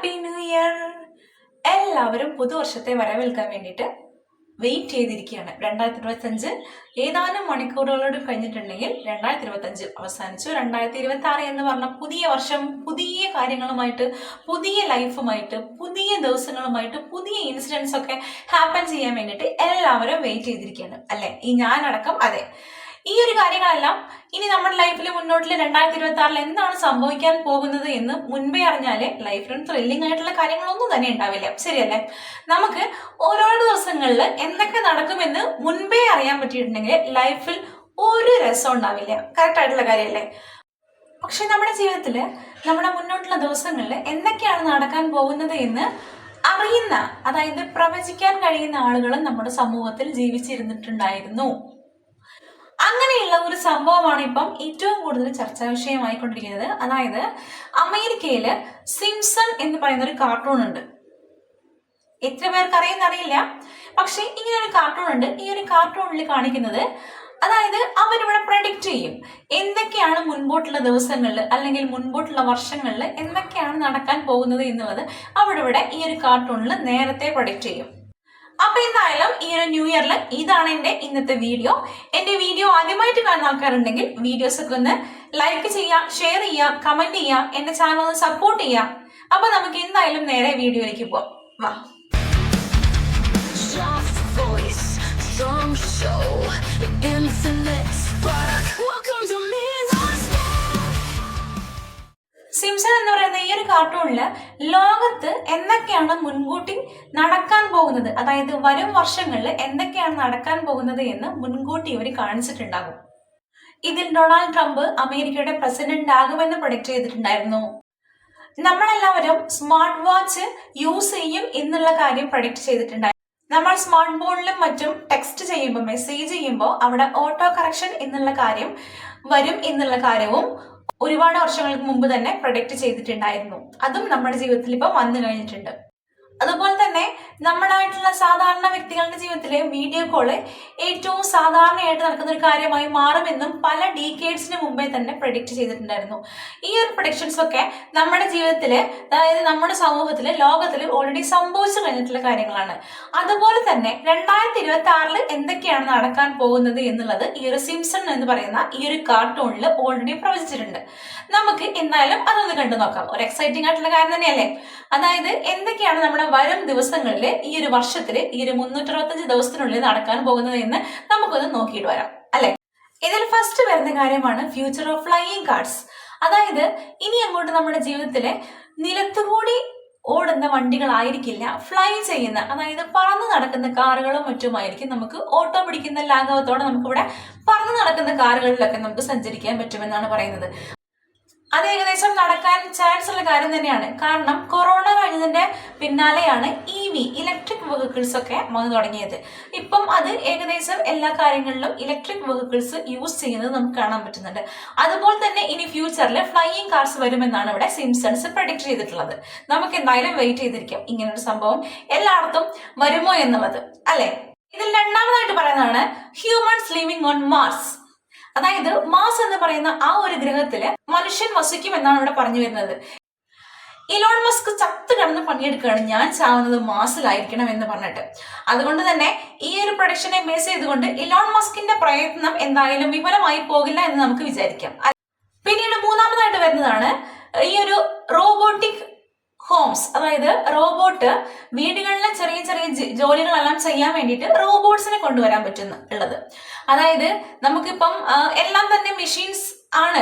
Happy new year. എല്ലാവരും പുതുവർഷത്തെ വരവേൽക്കാൻ വേണ്ടിയിട്ട് വെയിറ്റ് ചെയ്തിരിക്കുകയാണ്. 2025 ഏതാനും മണിക്കൂറുകളോട് കഴിഞ്ഞിട്ടുണ്ടെങ്കിൽ 2025 അവസാനിച്ചു. 2026 എന്ന് പറഞ്ഞ പുതിയ വർഷം പുതിയ കാര്യങ്ങളുമായിട്ട്, പുതിയ ലൈഫുമായിട്ട്, പുതിയ ദിവസങ്ങളുമായിട്ട്, പുതിയ ഇൻസിഡൻസ് ഒക്കെ ഹാപ്പൻ ചെയ്യാൻ വേണ്ടിയിട്ട് എല്ലാവരും വെയിറ്റ് ചെയ്തിരിക്കുകയാണ് അല്ലെ? ഈ ഞാനടക്കം. അതെ, ഈ ഒരു കാര്യങ്ങളെല്ലാം ഇനി നമ്മുടെ ലൈഫിൽ മുന്നോട്ടിൽ 2026 എന്താണ് സംഭവിക്കാൻ പോകുന്നത് എന്ന് മുൻപേ അറിഞ്ഞാല് ലൈഫിലും ത്രില്ലിംഗ് ആയിട്ടുള്ള കാര്യങ്ങളൊന്നും തന്നെ ഉണ്ടാവില്ല. ശരിയല്ലേ? നമുക്ക് ഓരോ ദിവസങ്ങളിൽ എന്തൊക്കെ നടക്കുമെന്ന് മുൻപേ അറിയാൻ പറ്റിയിട്ടുണ്ടെങ്കിൽ ലൈഫിൽ ഒരു രസം ഉണ്ടാവില്ല. കറക്റ്റ് ആയിട്ടുള്ള കാര്യമല്ലേ? പക്ഷെ നമ്മുടെ ജീവിതത്തിൽ നമ്മുടെ മുന്നോട്ടുള്ള ദിവസങ്ങളിൽ എന്തൊക്കെയാണ് നടക്കാൻ പോകുന്നത് എന്ന് അറിയുന്ന, അതായത് പ്രവചിക്കാൻ കഴിയുന്ന ആളുകളും നമ്മുടെ സമൂഹത്തിൽ ജീവിച്ചിരുന്നിട്ടുണ്ടായിരുന്നു. അങ്ങനെയുള്ള ഒരു സംഭവമാണ് ഇപ്പം ഏറ്റവും കൂടുതൽ ചർച്ചാ വിഷയമായിക്കൊണ്ടിരിക്കുന്നത്. അതായത് അമേരിക്കയില് സിംസൺ എന്ന് പറയുന്ന ഒരു കാർട്ടൂൺ ഉണ്ട്. എത്ര പേർക്ക് അറിയുന്നറിയില്ല, പക്ഷെ ഇങ്ങനെ ഒരു കാർട്ടൂൺ ഉണ്ട്. ഈ ഒരു കാർട്ടൂണിൽ കാണിക്കുന്നത്, അതായത് അവരിവിടെ പ്രഡിക്റ്റ് ചെയ്യും എന്തൊക്കെയാണ് മുൻപോട്ടുള്ള ദിവസങ്ങളിൽ അല്ലെങ്കിൽ മുൻപോട്ടുള്ള വർഷങ്ങളിൽ എന്തൊക്കെയാണ് നടക്കാൻ പോകുന്നത് എന്നുള്ളത് അവിടെ ഈ ഒരു കാർട്ടൂണിൽ നേരത്തെ പ്രഡിക്റ്റ് ചെയ്യും. അപ്പൊ എന്തായാലും ഈ ഒരു ന്യൂ ഇയറിൽ ഇതാണ് എന്റെ ഇന്നത്തെ വീഡിയോ. എന്റെ വീഡിയോ ആദ്യമായിട്ട് കാണുന്ന ആൾക്കാരുണ്ടെങ്കിൽ വീഡിയോസ് ഒക്കെ ഒന്ന് ലൈക്ക് ചെയ്യുക, ഷെയർ ചെയ്യുക, കമന്റ് ചെയ്യുക, എന്റെ ചാനൽ ഒന്ന് സപ്പോർട്ട് ചെയ്യുക. അപ്പൊ നമുക്ക് എന്തായാലും നേരെ വീഡിയോയിലേക്ക് പോവാം. വാ. സിംസൺ എന്ന് പറയുന്ന ഈ ഒരു കാർട്ടൂണില് ലോകത്ത് എന്തൊക്കെയാണ് മുൻകൂട്ടി നടക്കാൻ പോകുന്നത്, അതായത് വരും വർഷങ്ങളിൽ എന്തൊക്കെയാണ് നടക്കാൻ പോകുന്നത് എന്ന് മുൻകൂട്ടി ഇവർ കാണിച്ചിട്ടുണ്ടാകും. ഇതിൽ ഡൊണാൾഡ് ട്രംപ് അമേരിക്കയുടെ പ്രസിഡന്റ് ആകുമെന്ന് പ്രൊഡിക്റ്റ് ചെയ്തിട്ടുണ്ടായിരുന്നു. നമ്മളെല്ലാവരും സ്മാർട്ട് വാച്ച് യൂസ് ചെയ്യും എന്നുള്ള കാര്യം പ്രൊഡിക്റ്റ് ചെയ്തിട്ടുണ്ടായിരുന്നു. നമ്മൾ സ്മാർട്ട് ഫോണിലും മറ്റും ടെക്സ്റ്റ് ചെയ്യുമ്പോൾ, മെസ്സേജ് ചെയ്യുമ്പോൾ അവിടെ ഓട്ടോ കറക്ഷൻ എന്നുള്ള കാര്യം വരും എന്നുള്ള കാര്യവും ഒരുപാട് വർഷങ്ങൾക്ക് മുമ്പ് തന്നെ പ്രൊഡിക്റ്റ് ചെയ്തിട്ടുണ്ടായിരുന്നു. അതും നമ്മുടെ ജീവിതത്തിൽ ഇപ്പൊ വന്നു കഴിഞ്ഞിട്ടുണ്ട്. അതുപോലെ തന്നെ നമ്മളായിട്ടുള്ള സാധാരണ വ്യക്തികളുടെ ജീവിതത്തിലെ വീഡിയോ കോള് ഏറ്റവും സാധാരണയായിട്ട് നടക്കുന്ന ഒരു കാര്യമായി മാറുമെന്നും പല ഡീക്കേഡ്സിന് മുമ്പേ തന്നെ പ്രൊഡിക്റ്റ് ചെയ്തിട്ടുണ്ടായിരുന്നു. ഈ ഒരു പ്രൊഡിക്ഷൻസ് ഒക്കെ നമ്മുടെ ജീവിതത്തില്, അതായത് നമ്മുടെ സമൂഹത്തില്, ലോകത്തില് ഓൾറെഡി സംഭവിച്ചു കഴിഞ്ഞിട്ടുള്ള കാര്യങ്ങളാണ്. അതുപോലെ തന്നെ 2026 എന്തൊക്കെയാണ് നടക്കാൻ പോകുന്നത് എന്നുള്ളത് ഈ ഒരു സിംസൺ എന്ന് പറയുന്ന ഈ ഒരു കാർട്ടൂണിൽ ഓൾറെഡി പ്രവചിച്ചിട്ടുണ്ട്. നമുക്ക് എന്തായാലും അതൊന്ന് കണ്ടു നോക്കാം. ഒരു എക്സൈറ്റിംഗ് ആയിട്ടുള്ള കാര്യം തന്നെയല്ലേ? അതായത് എന്തൊക്കെയാണ് നമ്മുടെ വരും ദിവസങ്ങളിൽ, ഈ ഒരു വർഷത്തില്, ഈ ഒരു 365 ദിവസത്തിനുള്ളിൽ നടക്കാൻ പോകുന്നത് എന്ന് നമുക്കൊന്ന് നോക്കിയിട്ട് വരാം അല്ലെ? ഇതിൽ ഫസ്റ്റ് വരുന്ന കാര്യമാണ് ഫ്യൂച്ചർ ഓഫ് ഫ്ലൈയിങ് കാർസ്. അതായത് ഇനി അങ്ങോട്ട് നമ്മുടെ ജീവിതത്തിലെ നിലത്തുകൂടി ഓടുന്ന വണ്ടികളായിരിക്കില്ല, ഫ്ലൈ ചെയ്യുന്ന, അതായത് പറന്നു നടക്കുന്ന കാറുകളും മറ്റുമായിരിക്കും. നമുക്ക് ഓട്ടോ പിടിക്കുന്ന ലാഘവത്തോടെ നമുക്കിവിടെ പറന്നു നടക്കുന്ന കാറുകളിലൊക്കെ നമുക്ക് സഞ്ചരിക്കാൻ പറ്റുമെന്നാണ് പറയുന്നത്. അത് ഏകദേശം നടക്കാൻ ചാൻസ് ഉള്ള കാര്യം തന്നെയാണ്. കാരണം കൊറോണ കഴിഞ്ഞതിന്റെ പിന്നാലെയാണ് ഇലക്ട്രിക് വെഹിക്കിൾസ് ഒക്കെ വന്നു തുടങ്ങിയത്. ഇപ്പം അത് ഏകദേശം എല്ലാ കാര്യങ്ങളിലും ഇലക്ട്രിക് വെഹിക്കിൾസ് യൂസ് ചെയ്യുന്നത് നമുക്ക് കാണാൻ പറ്റുന്നുണ്ട്. അതുപോലെ തന്നെ ഇനി ഫ്യൂച്ചറിൽ ഫ്ലൈയിങ് കാർസ് വരുമെന്നാണ് ഇവിടെ സിംസൺസ് പ്രഡിക്റ്റ് ചെയ്തിട്ടുള്ളത്. നമുക്ക് എന്തായാലും വെയിറ്റ് ചെയ്തിരിക്കാം ഇങ്ങനൊരു സംഭവം എല്ലായിടത്തും വരുമോ എന്നുള്ളത് അല്ലെ? ഇതിൽ രണ്ടാമതായിട്ട് പറയുന്നതാണ് ഹ്യൂമൻസ് ലിവിംഗ് ഓൺ മാർസ്. അതായത് മാർസ് എന്ന് പറയുന്ന ആ ഒരു ഗ്രഹത്തില് മനുഷ്യൻ വസിക്കും എന്നാണ് ഇവിടെ പറഞ്ഞു വരുന്നത്. ഇലോൺ മസ്ക് ചത്ത് കിടന്ന് പണിയെടുക്കുകയാണ്, ഞാൻ ചാവുന്നത് മാർസിലായിരിക്കണം എന്ന് പറഞ്ഞിട്ട്. അതുകൊണ്ട് തന്നെ ഈ ഒരു പ്രൊഡക്ഷനെ ബേസ് ചെയ്തുകൊണ്ട് ഇലോൺ മസ്കിന്റെ പ്രയത്നം എന്തായാലും വിഫലമായി പോകില്ല എന്ന് നമുക്ക് വിചാരിക്കാം. പിന്നീട് മൂന്നാമതായിട്ട് വരുന്നതാണ് ഈ ഒരു റോബോട്ടിക് ഹോംസ്. അതായത് റോബോട്ട് വീടുകളിലെ ചെറിയ ചെറിയ ജോലികളെല്ലാം ചെയ്യാൻ വേണ്ടിയിട്ട് റോബോട്ട്സിനെ കൊണ്ടുവരാൻ പറ്റുന്നുള്ളത്. അതായത് നമുക്കിപ്പം എല്ലാം തന്നെ മെഷീൻസ് ആണ്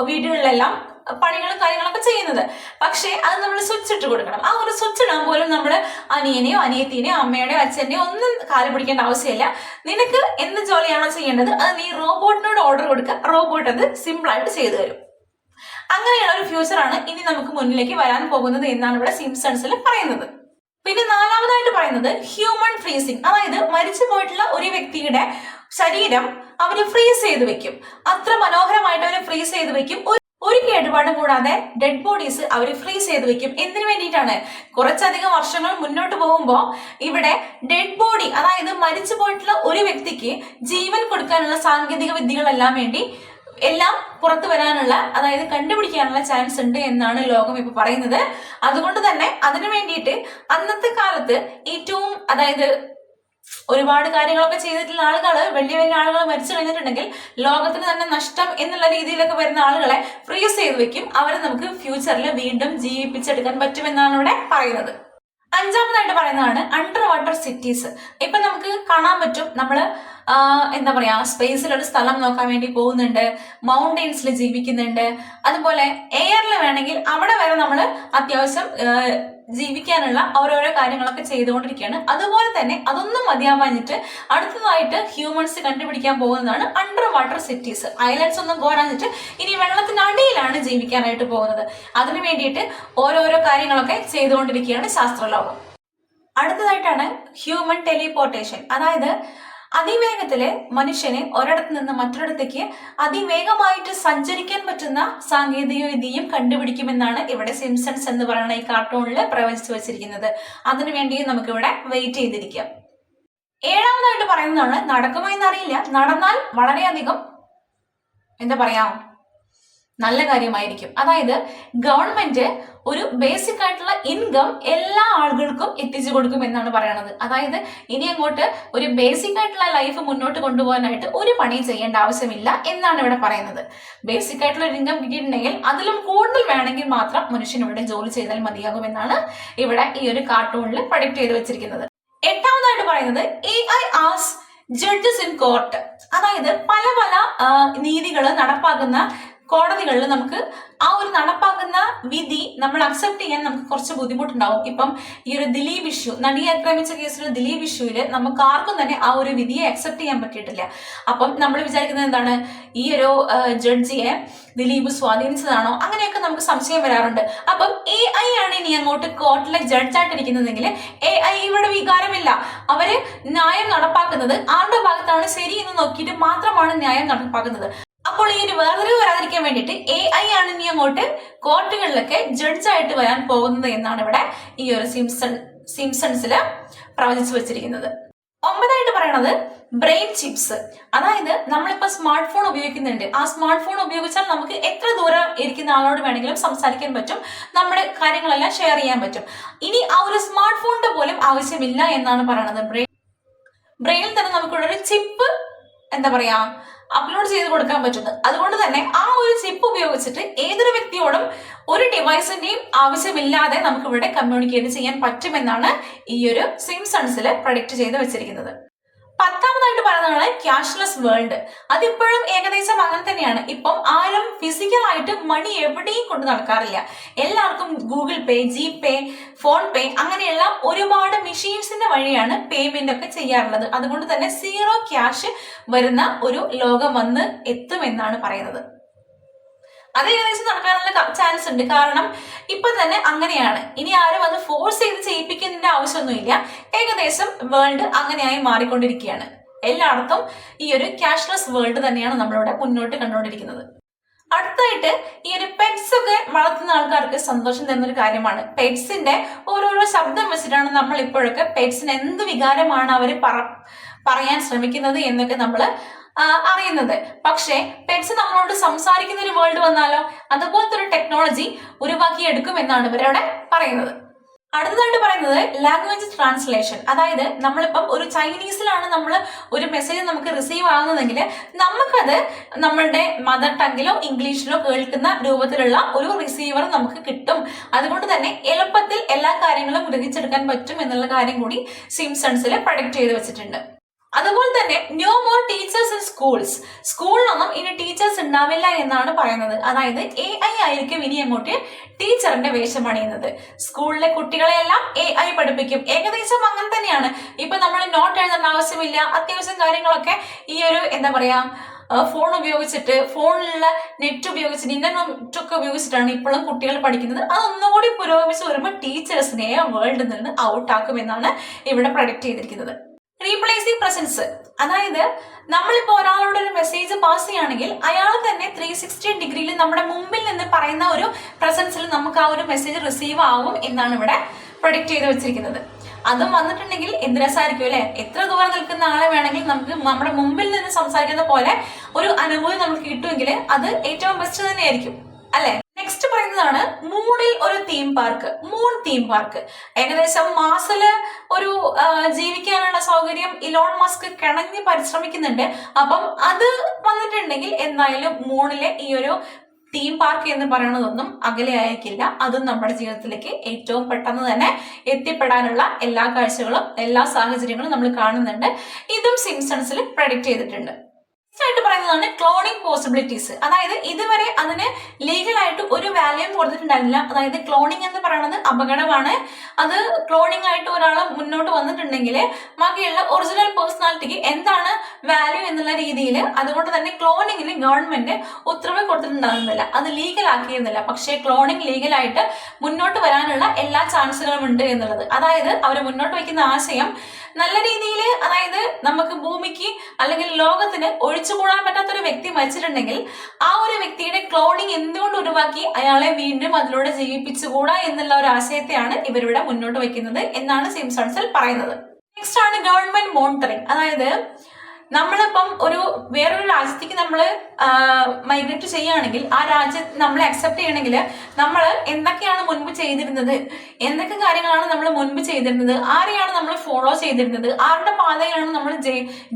വീടുകളിലെല്ലാം പണികളും കാര്യങ്ങളൊക്കെ ചെയ്യുന്നത്. പക്ഷെ അത് നമ്മൾ സ്വിച്ച് ഇട്ട് കൊടുക്കണം. ആ ഒരു സ്വിച്ച് ഇടാൻ പോലും നമ്മൾ അനിയനെയോ അനിയത്തിനെയോ അമ്മയുടെയോ അച്ഛനെയോ ഒന്നും കാല് പിടിക്കേണ്ട ആവശ്യമില്ല. നിനക്ക് എന്ത് ജോലിയാണോ ചെയ്യേണ്ടത് അത് നീ റോബോട്ടിനോട് ഓർഡർ കൊടുക്കുക, റോബോട്ട് അത് സിമ്പിൾ ആയിട്ട് ചെയ്തു തരും. അങ്ങനെയുള്ള ഒരു ഫ്യൂച്ചറാണ് ഇനി നമുക്ക് മുന്നിലേക്ക് വരാൻ പോകുന്നത് എന്നാണ് ഇവിടെ സിംസൺസിൽ പറയുന്നത്. പിന്നെ നാലാമതായിട്ട് പറയുന്നത് ഹ്യൂമൻ ഫ്രീസിങ്. അതായത് മരിച്ചു പോയിട്ടുള്ള ഒരു വ്യക്തിയുടെ ശരീരം അവര് ഫ്രീസ് ചെയ്ത് വെക്കും. അത്ര മനോഹരമായിട്ട് അവര് ഫ്രീസ് ചെയ്ത് വെക്കും. ഒരു കേടുപാടും കൂടാതെ ഡെഡ് ബോഡീസ് അവർ ഫ്രീസ് ചെയ്ത് വെക്കും. എന്തിനു വേണ്ടിയിട്ടാണ്? കുറച്ചധികം വർഷങ്ങൾ മുന്നോട്ട് പോകുമ്പോൾ ഇവിടെ ഡെഡ് ബോഡി, അതായത് മരിച്ചു പോയിട്ടുള്ള ഒരു വ്യക്തിക്ക് ജീവൻ കൊടുക്കാനുള്ള സാങ്കേതിക വിദ്യകളെല്ലാം വേണ്ടി എല്ലാം പുറത്തു വരാനുള്ള, അതായത് കണ്ടുപിടിക്കാനുള്ള ചാൻസ് ഉണ്ട് എന്നാണ് ലോകം ഇപ്പൊ പറയുന്നത്. അതുകൊണ്ട് തന്നെ അതിനു വേണ്ടിയിട്ട് അന്നത്തെ കാലത്ത് ഏറ്റവും, അതായത് ഒരുപാട് കാര്യങ്ങളൊക്കെ ചെയ്തിട്ടുള്ള ആളുകൾ, വലിയ വലിയ ആളുകൾ മരിച്ചു കഴിഞ്ഞിട്ടുണ്ടെങ്കിൽ ലോകത്തിന് തന്നെ നഷ്ടം എന്നുള്ള രീതിയിലൊക്കെ വരുന്ന ആളുകളെ ഫ്രീസ് ചെയ്ത് വെക്കും. അവരെ നമുക്ക് ഫ്യൂച്ചറിൽ വീണ്ടും ജീവിപ്പിച്ചെടുക്കാൻ പറ്റുമെന്നാണ് ഇവിടെ പറയുന്നത്. അഞ്ചാമതായിട്ട് പറയുന്നതാണ് അണ്ടർ വാട്ടർ സിറ്റീസ്. ഇപ്പൊ നമുക്ക് കാണാൻ പറ്റും, നമ്മള് എന്താ പറയാ, സ്പേസിൽ ഒരു സ്ഥലം നോക്കാൻ വേണ്ടി പോകുന്നുണ്ട്, മൗണ്ടെയിൻസിൽ ജീവിക്കുന്നുണ്ട്, അതുപോലെ എയറിൽ വേണമെങ്കിൽ അവിടെ വരെ നമ്മൾ അത്യാവശ്യം ജീവിക്കാനുള്ള ഓരോരോ കാര്യങ്ങളൊക്കെ ചെയ്തുകൊണ്ടിരിക്കുകയാണ്. അതുപോലെ തന്നെ അതൊന്നും മതിയാവാഞ്ഞിട്ട് അടുത്തതായിട്ട് ഹ്യൂമൻസ് കണ്ടുപിടിക്കാൻ പോകുന്നതാണ് അണ്ടർ വാട്ടർ സിറ്റീസ്. ഐലൻഡ്സ് ഒന്നും പോരാഞ്ഞിട്ട് ഇനി വെള്ളത്തിനടിയിലാണ് ജീവിക്കാനായിട്ട് പോകുന്നത്. അതിനു വേണ്ടിയിട്ട് ഓരോരോ കാര്യങ്ങളൊക്കെ ചെയ്തുകൊണ്ടിരിക്കുകയാണ് ശാസ്ത്രലോകം. അടുത്തതായിട്ടാണ് ഹ്യൂമൻ ടെലിപോർട്ടേഷൻ. അതായത് അതിവേഗത്തില് മനുഷ്യന് ഒരിടത്ത് നിന്ന് മറ്റൊരിടത്തേക്ക് അതിവേഗമായിട്ട് സഞ്ചരിക്കാൻ പറ്റുന്ന സാങ്കേതിക വിദ്യയും കണ്ടുപിടിക്കുമെന്നാണ് ഇവിടെ സിംസൺസ് എന്ന് പറയുന്ന ഈ കാർട്ടൂണിൽ പ്രവചിച്ചു വെച്ചിരിക്കുന്നത്. അതിനുവേണ്ടി നമുക്കിവിടെ വെയിറ്റ് ചെയ്തിരിക്കാം. ഏഴാമതായിട്ട് പറയുന്നതാണ്, നടക്കുമോ എന്നറിയില്ല, നടന്നാൽ വളരെയധികം എന്താ പറയാ നല്ല കാര്യമായിരിക്കും. അതായത് ഗവൺമെന്റ് ഒരു ബേസിക് ആയിട്ടുള്ള ഇൻകം എല്ലാ ആളുകൾക്കും എത്തിച്ചു കൊടുക്കും എന്നാണ് പറയണത്. അതായത് ഇനി അങ്ങോട്ട് ഒരു ബേസിക് ആയിട്ടുള്ള ലൈഫ് മുന്നോട്ട് കൊണ്ടുപോകാനായിട്ട് ഒരു പണി ചെയ്യേണ്ട ആവശ്യമില്ല എന്നാണ് ഇവിടെ പറയുന്നത്. ബേസിക് ആയിട്ടുള്ള ഒരു ഇൻകം കിട്ടിയിട്ടുണ്ടെങ്കിൽ അതിലും കൂടുതൽ വേണമെങ്കിൽ മാത്രം മനുഷ്യൻ ഇവിടെ ജോലി ചെയ്താൽ മതിയാകും എന്നാണ് ഇവിടെ ഈ ഒരു കാർട്ടൂണിൽ പ്രൊഡിക്ട് ചെയ്ത് വെച്ചിരിക്കുന്നത്. എട്ടാമതായിട്ട് പറയുന്നത് AI as judges in court. അതായത് പല പല നീതികൾ നടപ്പാക്കുന്ന കോടതികളിൽ നമുക്ക് ആ ഒരു നടപ്പാക്കുന്ന വിധി നമ്മൾ അക്സെപ്റ്റ് ചെയ്യാൻ നമുക്ക് കുറച്ച് ബുദ്ധിമുട്ടുണ്ടാവും. ഇപ്പം ഈ ഒരു ദിലീപ് ഇഷ്യൂ, നടിയെ ആക്രമിച്ച കേസിൽ ദിലീപ് ഇഷ്യൂല് നമുക്ക് ആർക്കും തന്നെ ആ ഒരു വിധിയെ അക്സെപ്റ്റ് ചെയ്യാൻ പറ്റിയിട്ടില്ല. അപ്പം നമ്മൾ വിചാരിക്കുന്നത് എന്താണ്, ഈ ഒരു ജഡ്ജിയെ ദിലീപ് സ്വാധീനിച്ചതാണോ, അങ്ങനെയൊക്കെ നമുക്ക് സംശയം വരാറുണ്ട്. അപ്പം AI ആണ് ഇനി അങ്ങോട്ട് കോർട്ടിലെ ജഡ്ജായിട്ടിരിക്കുന്നതെങ്കിൽ AI ഇവിടെ വികാരമില്ല. അവര് ന്യായം നടപ്പാക്കുന്നത് ആരുടെ ഭാഗത്താണ് ശരി എന്ന് നോക്കിയിട്ട് മാത്രമാണ് ന്യായം നടപ്പാക്കുന്നത്. അപ്പോൾ ഈ ഒരു വേർതിരിവ് വരാതിരിക്കാൻ വേണ്ടിയിട്ട് AI ആണ് ഇനി അങ്ങോട്ട് കോർട്ടുകളിലൊക്കെ ജഡ്ജായിട്ട് വരാൻ പോകുന്നത് എന്നാണ് ഇവിടെ ഈ ഒരു സിംസൺസില് പ്രവചിച്ചു വെച്ചിരിക്കുന്നത്. ഒമ്പതായിട്ട് പറയണത് ബ്രെയിൻ ചിപ്സ്. അതായത് നമ്മളിപ്പോ സ്മാർട്ട് ഫോൺ ഉപയോഗിക്കുന്നുണ്ട്, ആ സ്മാർട്ട് ഫോൺ ഉപയോഗിച്ചാൽ നമുക്ക് എത്ര ദൂരം ഇരിക്കുന്ന ആളോട് വേണമെങ്കിലും സംസാരിക്കാൻ പറ്റും, നമ്മുടെ കാര്യങ്ങളെല്ലാം ഷെയർ ചെയ്യാൻ പറ്റും. ഇനി ആ ഒരു സ്മാർട്ട് ഫോണിന്റെ പോലും ആവശ്യമില്ല എന്നാണ് പറയണത്. ബ്രെയിനിൽ തന്നെ നമുക്കുള്ള ഒരു ചിപ്പ് എന്താ പറയാ അപ്ലോഡ് ചെയ്ത് കൊടുക്കാൻ പറ്റുന്നത്. അതുകൊണ്ട് തന്നെ ആ ഒരു ചിപ്പ് ഉപയോഗിച്ചിട്ട് ഏതൊരു വ്യക്തിയോടും ഒരു ഡിവൈസിന്റെയും ആവശ്യമില്ലാതെ നമുക്ക് ഇവിടെ കമ്മ്യൂണിക്കേറ്റ് ചെയ്യാൻ പറ്റുമെന്നാണ് ഈ ഒരു സിംസൺസിൽ പ്രൊഡിക്റ്റ് ചെയ്ത് വെച്ചിരിക്കുന്നത്. പത്താമതായിട്ട് പറയുന്നതാണ് ക്യാഷ്ലെസ് വേൾഡ്. അതിപ്പോഴും ഏകദേശം അങ്ങനെ തന്നെയാണ്. ഇപ്പം ആരും ഫിസിക്കലായിട്ട് മണി എവിടെയും കൊണ്ട് നടക്കാറില്ല. എല്ലാവർക്കും ഗൂഗിൾ പേ, ജിപേ, ഫോൺ പേ അങ്ങനെയുള്ള ഒരുപാട് മെഷീൻസിന്റെ വഴിയാണ് പേയ്മെന്റ് ഒക്കെ ചെയ്യാറുള്ളത്. അതുകൊണ്ട് തന്നെ സീറോ ക്യാഷ് വരുന്ന ഒരു ലോകം വന്ന് എത്തുമെന്നാണ് പറയുന്നത്. അത് ഏകദേശം നടക്കാനുള്ള ചാൻസ് ഉണ്ട്. കാരണം ഇപ്പൊ തന്നെ അങ്ങനെയാണ്. ഇനി ആരും അത് ഫോഴ്സ് ചെയ്ത് ചെയ്യിപ്പിക്കുന്നതിന്റെ ആവശ്യമൊന്നുമില്ല. ഏകദേശം വേൾഡ് അങ്ങനെയായി മാറിക്കൊണ്ടിരിക്കുകയാണ്. എല്ലായിടത്തും ഈ ഒരു ക്യാഷ്ലെസ് വേൾഡ് തന്നെയാണ് നമ്മളിവിടെ മുന്നോട്ട് കണ്ടുകൊണ്ടിരിക്കുന്നത്. അടുത്തായിട്ട് ഈ ഒരു പെറ്റ്സ് ഒക്കെ വളർത്തുന്ന ആൾക്കാർക്ക് സന്തോഷം തരുന്ന ഒരു കാര്യമാണ്. പെറ്റ്സിന്റെ ഓരോരോ ശബ്ദം വെച്ചിട്ടാണ് നമ്മൾ ഇപ്പോഴൊക്കെ പെറ്റ്സിന് എന്ത് വികാരമാണ് അവർ പറയാൻ ശ്രമിക്കുന്നത് എന്നൊക്കെ നമ്മൾ അറിയുന്നത്. പക്ഷെ പെറ്റ്സ് നമ്മളോട് സംസാരിക്കുന്ന ഒരു വേൾഡ് വന്നാലോ, അതുപോലത്തെ ഒരു ടെക്നോളജി ഉരുവാക്കി എടുക്കും എന്നാണ് ഇവരവിടെ പറയുന്നത്. അടുത്തതായിട്ട് പറയുന്നത് ലാംഗ്വേജ് ട്രാൻസ്ലേഷൻ. അതായത് നമ്മളിപ്പം ഒരു ചൈനീസിലാണ് നമ്മൾ ഒരു മെസ്സേജ് നമുക്ക് റിസീവ് ആകുന്നതെങ്കിൽ നമുക്കത് നമ്മളുടെ മദർ ടങ്ങിലോ ഇംഗ്ലീഷിലോ കേൾക്കുന്ന രൂപത്തിലുള്ള ഒരു റിസീവർ നമുക്ക് കിട്ടും. അതുകൊണ്ട് തന്നെ എളുപ്പത്തിൽ എല്ലാ കാര്യങ്ങളും ഗ്രഹിച്ചെടുക്കാൻ പറ്റും എന്നുള്ള കാര്യം കൂടി സിംസൺസിൽ പ്രൊഡിക്റ്റ് ചെയ്ത് വെച്ചിട്ടുണ്ട്. അതുപോലെ തന്നെ no more teachers in schools. സ്കൂളിലൊന്നും ഇനി ടീച്ചേഴ്സ് ഉണ്ടാവില്ല എന്നാണ് പറയുന്നത്. അതായത് AI ആയിരിക്കും ഇനി അങ്ങോട്ട് ടീച്ചറിന്റെ വേഷം അണിയുന്നത്. സ്കൂളിലെ കുട്ടികളെല്ലാം AI പഠിപ്പിക്കും. ഏകദേശം അങ്ങനെ തന്നെയാണ്. ഇപ്പൊ നമ്മൾ നോട്ട് എഴുതേണ്ട ആവശ്യമില്ല. അത്യാവശ്യം കാര്യങ്ങളൊക്കെ ഈ ഒരു എന്താ പറയാ ഫോൺ ഉപയോഗിച്ചിട്ട്, ഫോണിലുള്ള നെറ്റ് ഉപയോഗിച്ചിട്ട്, ഇന്റർനെറ്റ് ഒക്കെ ഉപയോഗിച്ചിട്ടാണ് ഇപ്പോഴും കുട്ടികൾ പഠിക്കുന്നത്. അതൊന്നുകൂടി പുരോഗമിച്ച് വരുമ്പോൾ ടീച്ചേഴ്സിനെ വേൾഡിൽ നിന്ന് ഔട്ട് ആക്കുമെന്നാണ് ഇവിടെ പ്രൊഡിക്റ്റ് ചെയ്തിരിക്കുന്നത്. Replacing presence. അതായത് നമ്മളിപ്പോ ഒരാളോട് ഒരു മെസ്സേജ് പാസ് ചെയ്യുകയാണെങ്കിൽ അയാൾ തന്നെ 360 ഡിഗ്രിയിൽ നമ്മുടെ മുമ്പിൽ നിന്ന് പറയുന്ന ഒരു പ്രസൻസിൽ നമുക്ക് ആ ഒരു മെസ്സേജ് റിസീവ് ആവും എന്നാണ് ഇവിടെ പ്രൊഡിക്റ്റ് ചെയ്ത് വെച്ചിരിക്കുന്നത്. അതും വന്നിട്ടുണ്ടെങ്കിൽ എന്ത് രസമായിരിക്കും അല്ലെ? എത്ര ദൂരം നിൽക്കുന്ന ആളെ വേണമെങ്കിൽ നമുക്ക് നമ്മുടെ മുമ്പിൽ നിന്ന് സംസാരിക്കുന്ന പോലെ ഒരു അനുഭൂതി നമുക്ക് കിട്ടുമെങ്കിൽ അത് ഏറ്റവും ബെസ്റ്റ് തന്നെയായിരിക്കും അല്ലെ? നെക്സ്റ്റ് പറയുന്നതാണ് മൂണിൽ ഒരു theme park. Moon theme park ഏകദേശം മാസില് ഒരു ജീവിക്കാനുള്ള സൗകര്യം ഇലോൺ മസ്ക് കിണഞ്ഞ് പരിശ്രമിക്കുന്നുണ്ട്. അപ്പം അത് വന്നിട്ടുണ്ടെങ്കിൽ എന്തായാലും മൂണിലെ ഈ ഒരു തീം പാർക്ക് എന്ന് പറയുന്നതൊന്നും അകലെ ആയിരിക്കില്ല. അതും നമ്മുടെ ജീവിതത്തിലേക്ക് ഏറ്റവും പെട്ടെന്ന് തന്നെ എത്തിപ്പെടാനുള്ള എല്ലാ കാഴ്ചകളും എല്ലാ സാഹചര്യങ്ങളും നമ്മൾ കാണുന്നുണ്ട്. ഇതും സിംപ്സൺസിൽ പ്രഡിക്റ്റ് ചെയ്തിട്ടുണ്ട്. ആയിട്ട് പറയുന്നതാണ് ക്ലോണിംഗ് പോസിബിലിറ്റീസ്. അതായത് ഇതുവരെ അതിന് ലീഗലായിട്ട് ഒരു വാല്യൂം കൊടുത്തിട്ടുണ്ടായിരുന്നില്ല. അതായത് ക്ലോണിംഗ് എന്ന് പറയുന്നത് അപകടമാണ്. അത് ക്ലോണിംഗ് ആയിട്ട് ഒരാൾ മുന്നോട്ട് വന്നിട്ടുണ്ടെങ്കിൽ ബാക്കിയുള്ള ഒറിജിനൽ പേഴ്സണാലിറ്റിക്ക് എന്താണ് വാല്യൂ എന്നുള്ള രീതിയിൽ അതുകൊണ്ട് തന്നെ ക്ലോണിങ്ങിന് ഗവൺമെന്റ് ഉത്തരവ് കൊടുത്തിട്ടുണ്ടാകുന്നില്ല, അത് ലീഗലാക്കിയിരുന്നില്ല. പക്ഷേ ക്ലോണിംഗ് ലീഗലായിട്ട് മുന്നോട്ട് വരാനുള്ള എല്ലാ ചാൻസുകളും ഉണ്ട് എന്നുള്ളത്. അതായത് അവർ മുന്നോട്ട് വയ്ക്കുന്ന ആശയം നല്ല രീതിയിൽ, അതായത് നമുക്ക് ഭൂമിക്ക് അല്ലെങ്കിൽ ലോകത്തിന് ഒഴിച്ചുകൂടാൻ പറ്റാത്തൊരു വ്യക്തി മരിച്ചിട്ടുണ്ടെങ്കിൽ ആ ഒരു വ്യക്തിയുടെ ക്ലോണിങ് എന്തുകൊണ്ട് ഒഴിവാക്കി അയാളെ വീണ്ടും അതിലൂടെ ജീവിപ്പിച്ചുകൂടാ എന്നുള്ള ഒരു ആശയത്തെയാണ് ഇവരിവിടെ മുന്നോട്ട് വയ്ക്കുന്നത് എന്നാണ് സിംപ്സൺസിൽ പറയുന്നത്. നെക്സ്റ്റ് ആണ് ഗവൺമെന്റ് മോണിറ്ററിംഗ്. അതായത് നമ്മളിപ്പം വേറൊരു രാജ്യത്തേക്ക് നമ്മൾ മൈഗ്രേറ്റ് ചെയ്യുകയാണെങ്കിൽ ആ രാജ്യത്ത് നമ്മളെ അക്സെപ്റ്റ് ചെയ്യണമെങ്കിൽ നമ്മൾ എന്തൊക്കെയാണ് മുൻപ് ചെയ്തിരുന്നത്, എന്തൊക്കെ കാര്യങ്ങളാണ് നമ്മൾ മുൻപ് ചെയ്തിരുന്നത്, ആരെയാണ് നമ്മൾ ഫോളോ ചെയ്തിരുന്നത്, ആരുടെ പാതയിലാണ് നമ്മൾ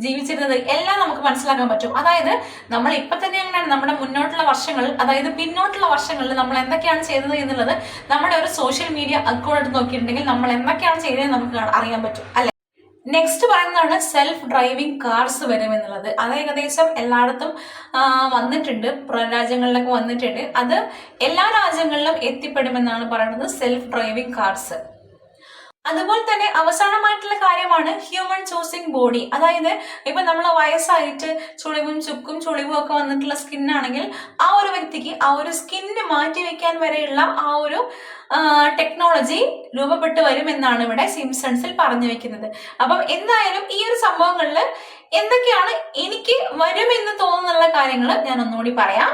ജീവിച്ചിരുന്നത് എല്ലാം നമുക്ക് മനസ്സിലാക്കാൻ പറ്റും. അതായത് നമ്മൾ ഇപ്പൊ തന്നെ അങ്ങനെയാണ് നമ്മുടെ മുന്നോട്ടുള്ള വർഷങ്ങളിൽ, അതായത് പിന്നോട്ടുള്ള വർഷങ്ങളിൽ നമ്മൾ എന്തൊക്കെയാണ് ചെയ്തത് എന്നുള്ളത് നമ്മുടെ ഒരു സോഷ്യൽ മീഡിയ അക്കൗണ്ട് എടുത്ത് നോക്കിയിട്ടുണ്ടെങ്കിൽ നമ്മൾ എന്തൊക്കെയാണ് ചെയ്തതെന്ന് നമുക്ക് അറിയാൻ പറ്റും അല്ലെ? നെക്സ്റ്റ് പറയുന്നതാണ് സെൽഫ് ഡ്രൈവിംഗ് കാർസ് വരും എന്നുള്ളത്. അത് ഏകദേശം എല്ലായിടത്തും വന്നിട്ടുണ്ട്, പുറം രാജ്യങ്ങളിലൊക്കെ വന്നിട്ടുണ്ട്. അത് എല്ലാ രാജ്യങ്ങളിലും എത്തിപ്പെടുമെന്നാണ് പറയുന്നത് സെൽഫ് ഡ്രൈവിംഗ് കാർസ്. അതുപോലെ തന്നെ അവസാനമായിട്ടുള്ള കാര്യമാണ് ഹ്യൂമൻ ചൂസിങ് ബോഡി. അതായത് ഇപ്പൊ നമ്മൾ വയസ്സായിട്ട് ചുളിവും ചുക്കും ചുളിവും ഒക്കെ വന്നിട്ടുള്ള സ്കിന്നാണെങ്കിൽ ആ ഒരു വ്യക്തിക്ക് ആ ഒരു സ്കിന്ന് മാറ്റി വെക്കാൻ വരെയുള്ള ആ ഒരു ടെക്നോളജി രൂപപ്പെട്ടു വരുമെന്നാണ് ഇവിടെ സിംപ്സൺസിൽ പറഞ്ഞു വെക്കുന്നത്. അപ്പം എന്തായാലും ഈ ഒരു സംഭവങ്ങളിൽ എന്തൊക്കെയാണ് എനിക്ക് വരുമെന്ന് തോന്നുന്നുള്ള കാര്യങ്ങൾ ഞാൻ ഒന്നുകൂടി പറയാം.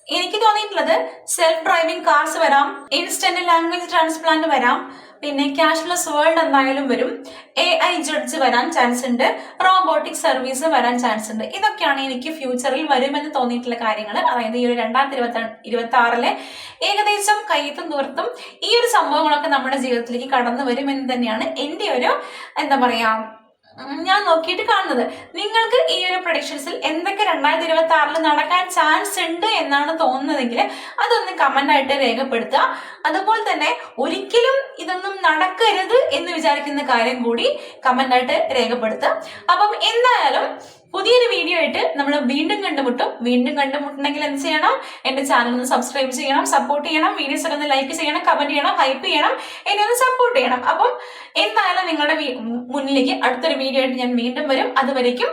എനിക്ക് തോന്നിയിട്ടുള്ളത് സെൽഫ് ഡ്രൈവിംഗ് കാർസ് വരാം, ഇൻസ്റ്റന്റ് ലാംഗ്വേജ് ട്രാൻസ്പ്ലാന്റ് വരാം, പിന്നെ ക്യാഷ്ലെസ് വേൾഡ് എന്തായാലും വരും, AI ജഡ്ജ് വരാൻ ചാൻസ് ഉണ്ട്, റോബോട്ടിക് സർവീസ് വരാൻ ചാൻസ് ഉണ്ട്. ഇതൊക്കെയാണ് എനിക്ക് ഫ്യൂച്ചറിൽ വരുമെന്ന് തോന്നിയിട്ടുള്ള കാര്യങ്ങൾ. അതായത് ഈ ഒരു 2026 ഏകദേശം കയ്യത്തും ദൂരത്തും ഈ ഒരു സംഭവങ്ങളൊക്കെ നമ്മുടെ ജീവിതത്തിലേക്ക് കടന്നു വരുമെന്ന് തന്നെയാണ് എൻ്റെ ഒരു എന്താ പറയാ ഞാൻ നോക്കിയിട്ട് കാണുന്നത്. നിങ്ങൾക്ക് ഈ ഒരു പ്രഡിക്ഷൻസിൽ എന്തൊക്കെ 2026 നടക്കാൻ ചാൻസ് ഉണ്ട് എന്നാണ് തോന്നുന്നതെങ്കിൽ അതൊന്ന് കമന്റ് ആയിട്ട് രേഖപ്പെടുത്തുക. അതുപോലെ തന്നെ ഒരിക്കലും ഇതൊന്നും നടക്കരുത് എന്ന് വിചാരിക്കുന്ന കാര്യം കൂടി കമന്റ് ആയിട്ട് രേഖപ്പെടുത്തുക. അപ്പം എന്തായാലും പുതിയൊരു വീഡിയോ ആയിട്ട് നമ്മൾ വീണ്ടും കണ്ടുമുട്ടണമെങ്കിൽ എന്ത് ചെയ്യണം? എന്റെ ചാനൽ ഒന്ന് സബ്സ്ക്രൈബ് ചെയ്യണം, സപ്പോർട്ട് ചെയ്യണം, വീഡിയോസ് ഒക്കെ ഒന്ന് ലൈക്ക് ചെയ്യണം, കമന്റ് ചെയ്യണം, ഹൈപ്പ് ചെയ്യണം, എന്നെ ഒന്ന് സപ്പോർട്ട് ചെയ്യണം. അപ്പം എന്തായാലും നിങ്ങളുടെ മുന്നിലേക്ക് അടുത്തൊരു വീഡിയോ ആയിട്ട് ഞാൻ വീണ്ടും വരും. അതുവരേക്കും